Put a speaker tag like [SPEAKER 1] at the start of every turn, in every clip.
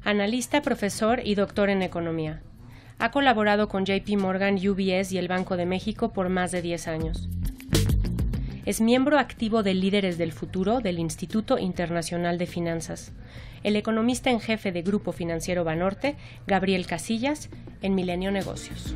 [SPEAKER 1] Analista, profesor y doctor en economía. Ha colaborado con JP Morgan, UBS y el Banco de México por más de 10 años. Es miembro activo de Líderes del Futuro del Instituto Internacional de Finanzas. El economista en jefe de Grupo Financiero Banorte, Gabriel Casillas, en Milenio Negocios.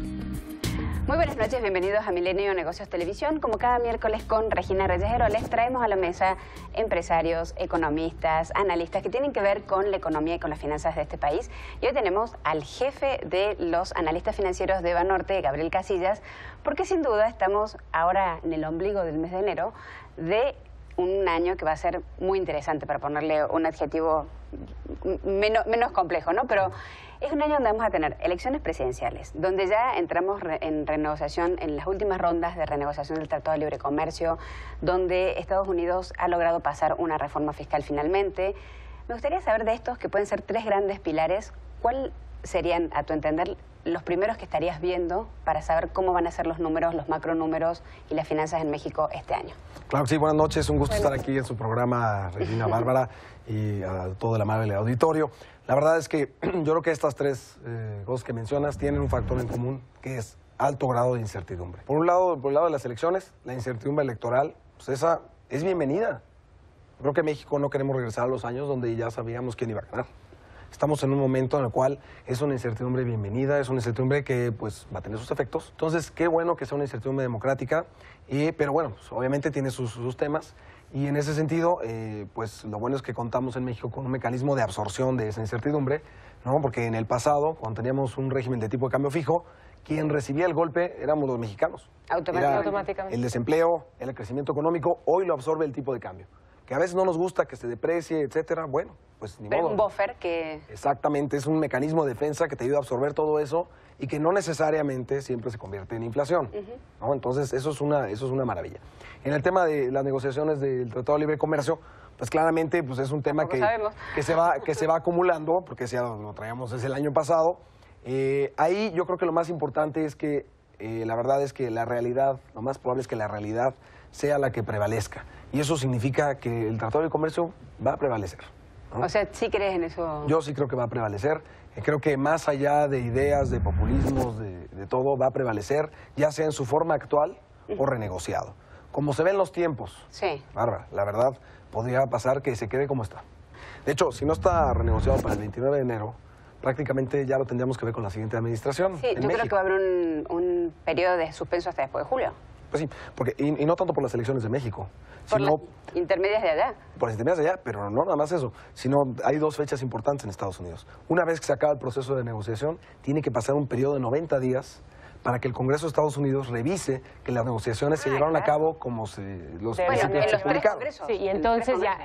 [SPEAKER 2] Muy buenas noches, bienvenidos a Milenio Negocios Televisión. Como cada miércoles con Regina Reyes Heroles, traemos a la mesa empresarios, economistas, analistas que tienen que ver con la economía y con las finanzas de este país. Y hoy tenemos al jefe de los analistas financieros de Banorte, Gabriel Casillas, porque sin duda estamos ahora en el ombligo del mes de enero de un año que va a ser muy interesante, para ponerle un adjetivo menos complejo, ¿no? Pero es un año donde vamos a tener elecciones presidenciales, donde ya entramos en renegociación, en las últimas rondas de renegociación del Tratado de Libre Comercio, donde Estados Unidos ha logrado pasar una reforma fiscal finalmente. Me gustaría saber de estos, que pueden ser 3 grandes pilares, ¿cuál serían, a tu entender, los primeros que estarías viendo para saber cómo van a ser los números, los macronúmeros y las finanzas en México este año?
[SPEAKER 3] Claro que sí, buenas noches, un gusto estar aquí en su programa, Regina, Bárbara, y a todo el amable auditorio. La verdad es que yo creo que estas 3 cosas que mencionas tienen un factor en común, que es alto grado de incertidumbre. Por un lado de las elecciones, la incertidumbre electoral, pues esa es bienvenida. Creo que en México no queremos regresar a los años donde ya sabíamos quién iba a ganar. Estamos en un momento en el cual es una incertidumbre bienvenida, es una incertidumbre que pues va a tener sus efectos. Entonces, qué bueno que sea una incertidumbre democrática, pero bueno, pues, obviamente tiene sus temas. Y en ese sentido, pues lo bueno es que contamos en México con un mecanismo de absorción de esa incertidumbre, ¿no? Porque en el pasado, cuando teníamos un régimen de tipo de cambio fijo, quien recibía el golpe éramos los mexicanos.
[SPEAKER 2] Automáticamente.
[SPEAKER 3] El desempleo, el crecimiento económico, hoy lo absorbe el tipo de cambio. Que a veces no nos gusta que se deprecie, etcétera, bueno, pues ni modo.
[SPEAKER 2] Un buffer que...
[SPEAKER 3] Exactamente, es un mecanismo de defensa que te ayuda a absorber todo eso y que no necesariamente siempre se convierte en inflación, ¿no? Entonces, eso es una maravilla. En el tema de las negociaciones del Tratado de Libre Comercio, pues claramente pues es un tema que se va acumulando, porque ya lo traíamos desde el año pasado. Ahí yo creo que lo más importante es que la verdad es que la realidad, lo más probable es que la realidad sea la que prevalezca. Y eso significa que el Tratado de Comercio va a prevalecer, ¿no?
[SPEAKER 2] O sea, ¿sí crees en eso?
[SPEAKER 3] Yo sí creo que va a prevalecer. Creo que más allá de ideas, de populismos, de todo, va a prevalecer, ya sea en su forma actual o renegociado. Como se ven los tiempos,
[SPEAKER 2] sí,
[SPEAKER 3] Bárbara, la verdad, podría pasar que se quede como está. De hecho, si no está renegociado para el 29 de enero, prácticamente ya lo tendríamos que ver con la siguiente administración.
[SPEAKER 2] Sí, yo creo que va a haber un periodo de suspenso hasta después de julio.
[SPEAKER 3] Pues sí, porque, y no tanto por las elecciones de México,
[SPEAKER 2] por
[SPEAKER 3] sino
[SPEAKER 2] las intermedias de allá.
[SPEAKER 3] Por las intermedias de allá, pero no nada más eso, sino hay 2 fechas importantes en Estados Unidos. Una vez que se acaba el proceso de negociación, tiene que pasar un periodo de 90 días para que el Congreso de Estados Unidos revise que las negociaciones se llevaron a cabo como los principios se publicaron.
[SPEAKER 2] Sí, y entonces ya...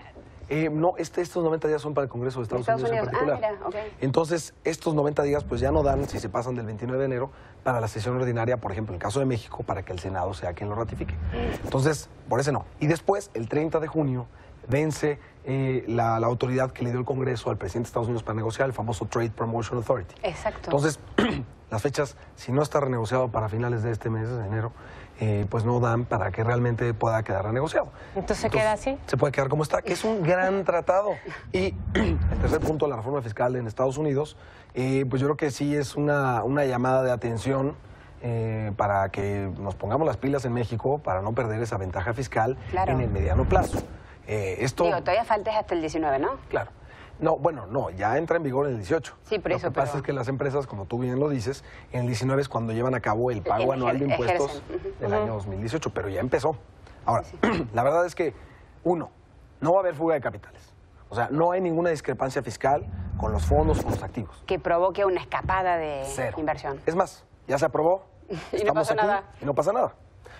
[SPEAKER 3] No, estos 90 días son para el Congreso de Estados Unidos en particular.
[SPEAKER 2] Mira, okay.
[SPEAKER 3] Entonces, estos 90 días pues ya no dan, si se pasan del 29 de enero, para la sesión ordinaria, por ejemplo, en el caso de México, para que el Senado sea quien lo ratifique. Entonces, por ese no. Y después, el 30 de junio, vence la autoridad que le dio el Congreso al presidente de Estados Unidos para negociar, el famoso Trade Promotion Authority.
[SPEAKER 2] Exacto.
[SPEAKER 3] Entonces, las fechas, si no está renegociado para finales de este mes, de enero, pues no dan para que realmente pueda quedar renegociado.
[SPEAKER 2] Entonces queda así.
[SPEAKER 3] Se puede quedar como está, que es un gran tratado. Y el tercer punto, la reforma fiscal en Estados Unidos, pues yo creo que sí es una llamada de atención para que nos pongamos las pilas en México para no perder esa ventaja fiscal en el mediano plazo.
[SPEAKER 2] Digo, todavía falta hasta el 19, ¿no?
[SPEAKER 3] Claro. No, bueno, no, ya entra en vigor en el 18.
[SPEAKER 2] Sí, por eso.
[SPEAKER 3] Lo que pasa es que las empresas, como tú bien lo dices, en el 19 es cuando llevan a cabo el pago anual de impuestos del año 2018, pero ya empezó. Ahora, la verdad es que, uno, no va a haber fuga de capitales. O sea, no hay ninguna discrepancia fiscal con los fondos, con los activos.
[SPEAKER 2] Que provoque una escapada de inversión.
[SPEAKER 3] Es más, ya se aprobó,
[SPEAKER 2] y no pasa nada.
[SPEAKER 3] Y no pasa nada.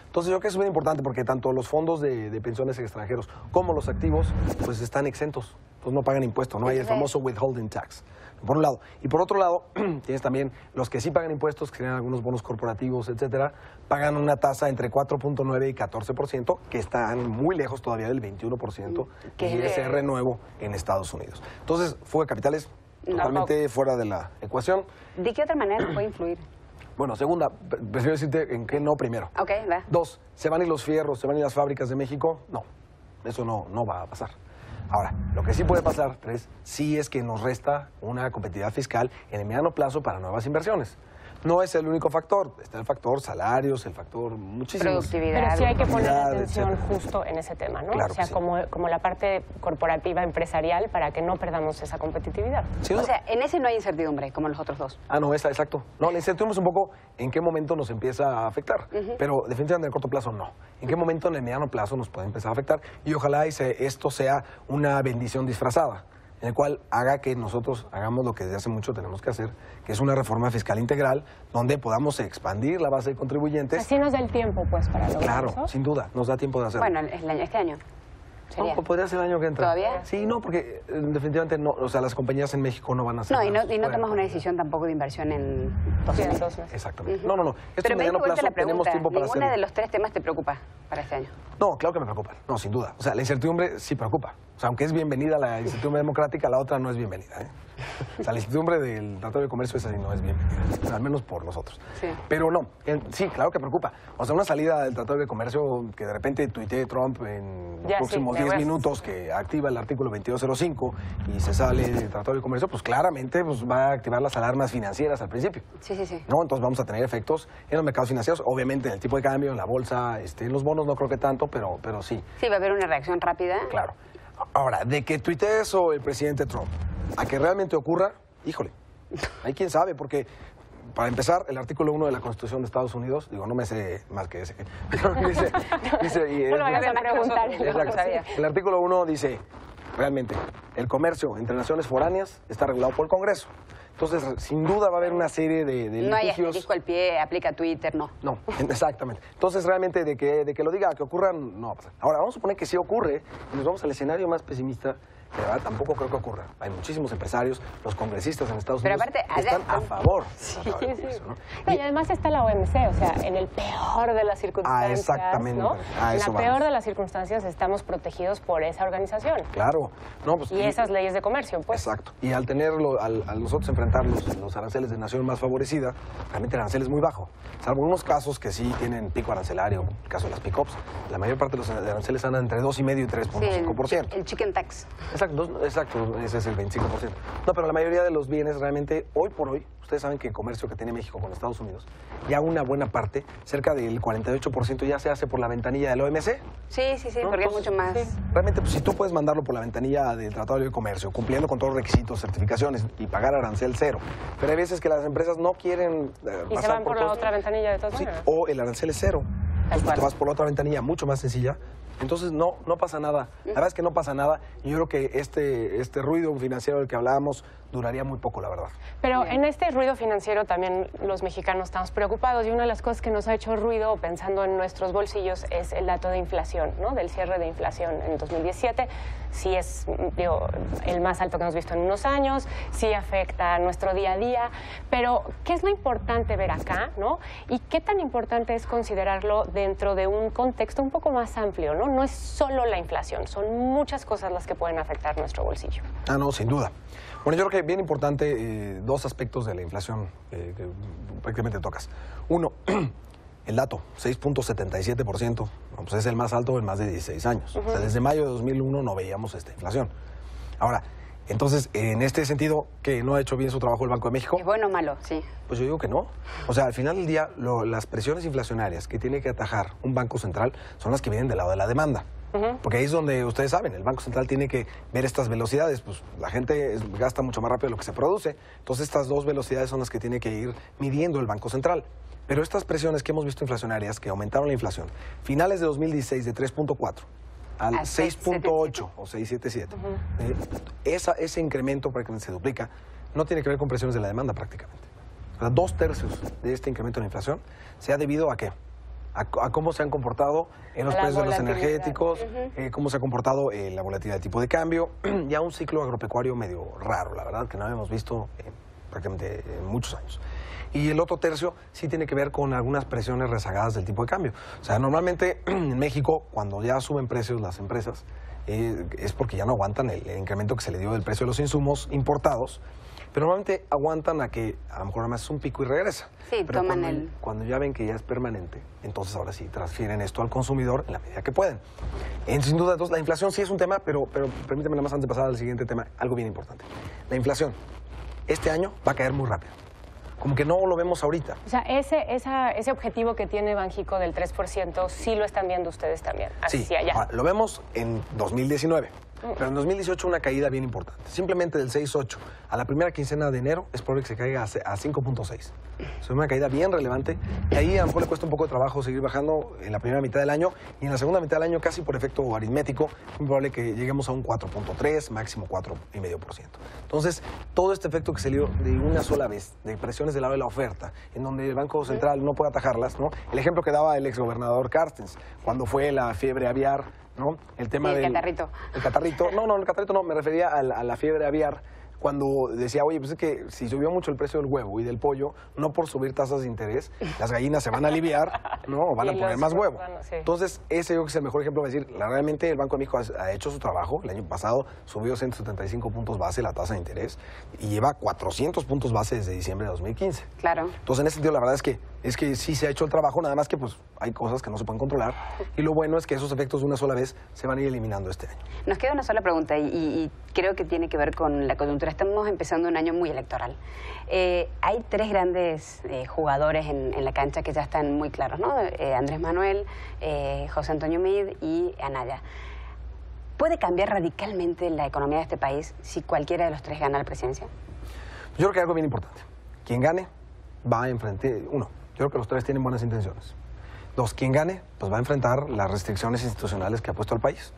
[SPEAKER 3] Entonces yo creo que es muy importante porque tanto los fondos de pensiones extranjeros como los activos pues están exentos, pues no pagan impuestos, no hay el famoso withholding tax, por un lado. Y por otro lado, tienes también los que sí pagan impuestos, que tienen algunos bonos corporativos, etcétera, pagan una tasa entre 4.9 y 14%, que están muy lejos todavía del 21% de ISR nuevo en Estados Unidos. Entonces, fuga de capitales totalmente fuera de la ecuación.
[SPEAKER 2] ¿De qué otra manera puede influir?
[SPEAKER 3] Bueno, segunda, prefiero decirte en qué no primero.
[SPEAKER 2] Ok, va.
[SPEAKER 3] 2, ¿se van a ir los fierros, se van a ir las fábricas de México? No, eso no va a pasar. Ahora, lo que sí puede pasar, 3, sí es que nos resta una competitividad fiscal en el mediano plazo para nuevas inversiones. No es el único factor, está el factor salarios, el factor muchísimos.
[SPEAKER 2] Productividad.
[SPEAKER 1] Pero sí hay que poner
[SPEAKER 3] Productividad,
[SPEAKER 1] atención
[SPEAKER 3] etcétera.
[SPEAKER 1] justo en ese tema, ¿no?
[SPEAKER 3] Claro
[SPEAKER 1] o sea,
[SPEAKER 3] que sí.
[SPEAKER 1] como la parte corporativa, empresarial, para que no perdamos esa competitividad.
[SPEAKER 3] Sí,
[SPEAKER 2] O
[SPEAKER 3] ¿no?
[SPEAKER 2] sea, en ese no hay incertidumbre, como en los otros dos.
[SPEAKER 3] No, exacto. No, la incertidumbre es un poco en qué momento nos empieza a afectar, pero definitivamente en el corto plazo no. En qué momento en el mediano plazo nos puede empezar a afectar y ojalá esto sea una bendición disfrazada, en el cual haga que nosotros hagamos lo que desde hace mucho tenemos que hacer, que es una reforma fiscal integral, donde podamos expandir la base de contribuyentes.
[SPEAKER 1] Así nos da el tiempo, pues, para lograr
[SPEAKER 3] Claro,
[SPEAKER 1] eso.
[SPEAKER 3] sin duda, nos da tiempo de hacerlo.
[SPEAKER 2] Bueno, este año. Sería.
[SPEAKER 3] No, podría ser el año que entra.
[SPEAKER 2] ¿Todavía?
[SPEAKER 3] Sí, no, porque definitivamente no, o sea, las compañías en México no van a hacer
[SPEAKER 2] No, y
[SPEAKER 3] nada.
[SPEAKER 2] no tomas una decisión tampoco de inversión en 2
[SPEAKER 1] Sí,
[SPEAKER 2] meses.
[SPEAKER 1] entonces.
[SPEAKER 3] Exactamente. No. Esto
[SPEAKER 2] Pero
[SPEAKER 3] en
[SPEAKER 2] me di
[SPEAKER 3] mediano
[SPEAKER 2] vuelta
[SPEAKER 3] plazo
[SPEAKER 2] la
[SPEAKER 3] tenemos
[SPEAKER 2] pregunta.
[SPEAKER 3] tiempo para
[SPEAKER 2] ¿Ninguna
[SPEAKER 3] hacerlo.
[SPEAKER 2] de los 3 temas te preocupa para este año?
[SPEAKER 3] No, claro que me preocupa. No, sin duda. O sea, la incertidumbre sí preocupa. O sea, aunque es bienvenida la incertidumbre democrática, la otra no es bienvenida, ¿eh? O sea, la incertidumbre del Tratado de Comercio esa sí no es bienvenida, al menos por nosotros.
[SPEAKER 2] Sí.
[SPEAKER 3] Pero no, sí, claro que preocupa. O sea, una salida del Tratado de Comercio que de repente tuitee Trump en los
[SPEAKER 1] Ya, sí,
[SPEAKER 3] próximos
[SPEAKER 1] me
[SPEAKER 3] 10
[SPEAKER 1] voy a-
[SPEAKER 3] minutos que activa el artículo 2205 y se sale del Tratado de Comercio, pues claramente pues, va a activar las alarmas financieras al principio.
[SPEAKER 2] Sí.
[SPEAKER 3] ¿No? Entonces vamos a tener efectos en los mercados financieros, obviamente en el tipo de cambio, en la bolsa, en los bonos no creo que tanto, pero sí,
[SPEAKER 2] Sí, va a haber una reacción rápida.
[SPEAKER 3] claro. Ahora, de que tuitee eso el presidente Trump, a que realmente ocurra, híjole, hay quien sabe, porque para empezar, el artículo 1 de la Constitución de Estados Unidos, digo, no me sé más que ese, dice
[SPEAKER 1] No lo vayas a preguntar.
[SPEAKER 3] Exacto.
[SPEAKER 2] sabía.
[SPEAKER 3] El artículo 1 dice, realmente, el comercio entre naciones foráneas está regulado por el Congreso. Entonces, sin duda va a haber una serie de
[SPEAKER 2] No hay
[SPEAKER 3] litigios.
[SPEAKER 2] asterisco al pie, aplica Twitter, no.
[SPEAKER 3] No, exactamente. Entonces, realmente, de que lo diga, que ocurra, no va a pasar. Ahora, vamos a suponer que sí ocurre, y nos vamos al escenario más pesimista, que de verdad tampoco creo que ocurra. Hay muchísimos empresarios, los congresistas en Estados
[SPEAKER 2] Pero
[SPEAKER 3] Unidos
[SPEAKER 2] aparte,
[SPEAKER 3] están a favor.
[SPEAKER 1] Sí.
[SPEAKER 3] Eso, ¿no?
[SPEAKER 1] No, y además está la OMC, o sea, en el peor de las circunstancias,
[SPEAKER 3] exactamente.
[SPEAKER 1] ¿no?
[SPEAKER 3] A
[SPEAKER 1] En
[SPEAKER 3] eso
[SPEAKER 1] la peor
[SPEAKER 3] vamos.
[SPEAKER 1] de las circunstancias estamos protegidos por esa organización
[SPEAKER 3] Claro. No, pues,
[SPEAKER 1] y esas leyes de comercio, pues.
[SPEAKER 3] Exacto. Y al tenerlo, al nosotros enfrentar los aranceles de nación más favorecida, realmente el arancel es muy bajo. Salvo unos casos que sí tienen pico arancelario, el caso de las pick-ups, la mayor parte de los aranceles andan entre 2,5 y 3,5%.
[SPEAKER 2] El chicken tax.
[SPEAKER 3] Exacto, ese es el 25%. No, pero la mayoría de los bienes realmente, hoy por hoy, ustedes saben que el comercio que tiene México con Estados Unidos, ya una buena parte, cerca del 48% ya se hace por la ventanilla del OMC.
[SPEAKER 2] Sí,
[SPEAKER 3] ¿No?
[SPEAKER 2] porque es
[SPEAKER 3] Entonces,
[SPEAKER 2] mucho más...
[SPEAKER 3] Realmente, pues, si tú puedes mandarlo por la ventanilla del Tratado de Libre Comercio, cumpliendo con todos los requisitos, certificaciones y pagar arancel cero, pero hay veces que las empresas no quieren
[SPEAKER 1] Y se
[SPEAKER 3] pasar
[SPEAKER 1] van por la
[SPEAKER 3] todo
[SPEAKER 1] otra ventanilla de todas
[SPEAKER 3] Sí,
[SPEAKER 1] maneras.
[SPEAKER 3] o el arancel es cero. Entonces
[SPEAKER 2] cual.
[SPEAKER 3] te vas por la otra ventanilla mucho más sencilla. Entonces no pasa nada. La verdad es que no pasa nada. Y yo creo que este ruido financiero del que hablábamos duraría muy poco, la verdad.
[SPEAKER 1] Pero en este ruido financiero también los mexicanos estamos preocupados y una de las cosas que nos ha hecho ruido pensando en nuestros bolsillos es el dato de inflación, ¿no? Del cierre de inflación en 2017. Sí es, digo, el más alto que hemos visto en unos años, sí afecta a nuestro día a día, pero ¿qué es lo importante ver acá, ¿no? Y qué tan importante es considerarlo dentro de un contexto un poco más amplio, ¿no? No es solo la inflación, son muchas cosas las que pueden afectar nuestro bolsillo.
[SPEAKER 3] No, sin duda. Bueno, yo creo que bien importante dos aspectos de la inflación que prácticamente tocas. Uno, el dato, 6,77%, pues es el más alto en más de 16 años. O sea, desde mayo de 2001 no veíamos esta inflación. Ahora, entonces, en este sentido, ¿que no ha hecho bien su trabajo el Banco de México?
[SPEAKER 2] ¿Es bueno o malo? Sí.
[SPEAKER 3] Pues yo digo que no. O sea, al final del día, las presiones inflacionarias que tiene que atajar un banco central son las que vienen del lado de la demanda. Porque ahí es donde ustedes saben, el Banco Central tiene que ver estas velocidades, pues la gente gasta mucho más rápido de lo que se produce, entonces estas dos velocidades son las que tiene que ir midiendo el Banco Central. Pero estas presiones que hemos visto inflacionarias, que aumentaron la inflación, finales de 2016 de 3,4 al 6,8 o 6,77, ese incremento prácticamente se duplica, no tiene que ver con presiones de la demanda prácticamente. O sea, 2/3 de este incremento en la inflación se ha debido a ¿qué? A cómo se han comportado en los
[SPEAKER 1] La
[SPEAKER 3] precios de los
[SPEAKER 1] volatilidad.
[SPEAKER 3] energéticos, cómo se ha comportado la volatilidad del tipo de cambio, ya un ciclo agropecuario medio raro, la verdad, que no habíamos visto prácticamente en muchos años. Y el otro tercio sí tiene que ver con algunas presiones rezagadas del tipo de cambio. O sea, normalmente en México, cuando ya suben precios las empresas, es porque ya no aguantan el incremento que se le dio del precio de los insumos importados. pero normalmente aguantan a que a lo mejor además es un pico y regresa.
[SPEAKER 2] Sí,
[SPEAKER 3] pero
[SPEAKER 2] toman
[SPEAKER 3] cuando ya ven que ya es permanente, entonces ahora sí transfieren esto al consumidor en la medida que pueden. Sin duda, entonces, la inflación sí es un tema, pero permíteme nada más antes de pasar al siguiente tema, algo bien importante. La inflación, este año va a caer muy rápido. Como que no lo vemos ahorita.
[SPEAKER 1] O sea, ese objetivo que tiene Banjico del 3%, sí lo están viendo ustedes también, hacia allá.
[SPEAKER 3] Lo vemos en 2019, pero en 2018 una caída bien importante. Simplemente del 6.8 a la primera quincena de enero es probable que se caiga a 5.6. Es una caída bien relevante y ahí a lo mejor le cuesta un poco de trabajo seguir bajando en la primera mitad del año y en la segunda mitad del año casi por efecto aritmético es muy probable que lleguemos a un 4.3, máximo 4,5%. Entonces, todo este efecto que se dio de una sola vez, de presiones del lado de la oferta, en donde el Banco Central no puede atajarlas, ¿no? El ejemplo que daba el exgobernador Carstens, cuando fue la fiebre aviar, ¿no? El tema
[SPEAKER 2] del
[SPEAKER 3] catarrito. El catarrito. El catarrito no, me refería a la fiebre aviar, cuando decía, oye, pues es que si subió mucho el precio del huevo y del pollo, no por subir tasas de interés, las gallinas se van a aliviar, ¿no? O van a poner más huevo.
[SPEAKER 1] Sí.
[SPEAKER 3] Entonces, ese yo creo que es el mejor ejemplo de decir, realmente el Banco de México ha hecho su trabajo. El año pasado subió 175 puntos base la tasa de interés y lleva 400 puntos base desde diciembre de 2015.
[SPEAKER 2] Claro.
[SPEAKER 3] Entonces, en ese sentido, la verdad es que sí se ha hecho el trabajo, nada más que pues hay cosas que no se pueden controlar. Y lo bueno es que esos efectos de una sola vez se van a ir eliminando este año.
[SPEAKER 2] Nos queda una sola pregunta y creo que tiene que ver con la coyuntura. Estamos empezando un año muy electoral. Hay tres grandes jugadores en la cancha que ya están muy claros, ¿no? Andrés Manuel, José Antonio Meade y Anaya. ¿Puede cambiar radicalmente la economía de este país si cualquiera de los tres gana la presidencia?
[SPEAKER 3] Yo creo que hay algo bien importante. Quien gane va a enfrentar, yo creo que los tres tienen buenas intenciones. Dos, quien gane, pues va a enfrentar las restricciones institucionales que ha puesto el país,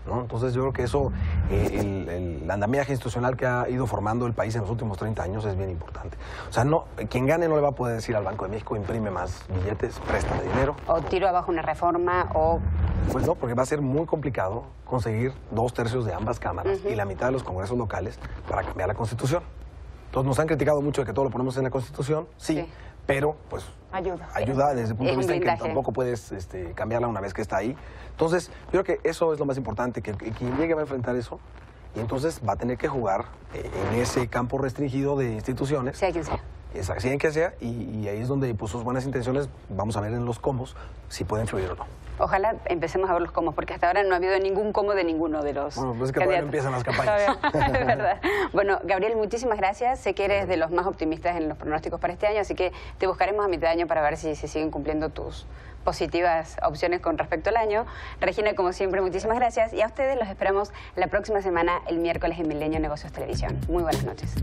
[SPEAKER 3] ¿no? Entonces yo creo que eso, el andamiaje institucional que ha ido formando el país en los últimos 30 años es bien importante. O sea, quien gane no le va a poder decir al Banco de México, imprime más billetes, préstame dinero.
[SPEAKER 2] O tiro abajo una reforma, o...
[SPEAKER 3] Pues no, porque va a ser muy complicado conseguir 2/3 de ambas cámaras y la mitad de los congresos locales para cambiar la Constitución. Entonces nos han criticado mucho de que todo lo ponemos en la Constitución, sí. Pero, pues, ayuda desde el punto de vista en que tampoco puedes cambiarla una vez que está ahí. Entonces, yo creo que eso es lo más importante, que quien llegue va a enfrentar eso y entonces va a tener que jugar en ese campo restringido de instituciones.
[SPEAKER 2] Sea quien sea.
[SPEAKER 3] Exacto, sea quien sea, y ahí es donde pues, sus buenas intenciones, vamos a ver en los comos si pueden influir o no.
[SPEAKER 2] Ojalá empecemos a ver los comos, porque hasta ahora no ha habido ningún como de ninguno de los
[SPEAKER 3] Bueno, pues es que todavía no empiezan las campañas.
[SPEAKER 2] Es verdad. Bueno, Gabriel, muchísimas gracias. Sé que eres de los más optimistas en los pronósticos para este año, así que te buscaremos a mitad de año para ver si se siguen cumpliendo tus positivas opciones con respecto al año. Regina, como siempre, muchísimas gracias. Y a ustedes los esperamos la próxima semana, el miércoles en Milenio Negocios Televisión. Muy buenas noches.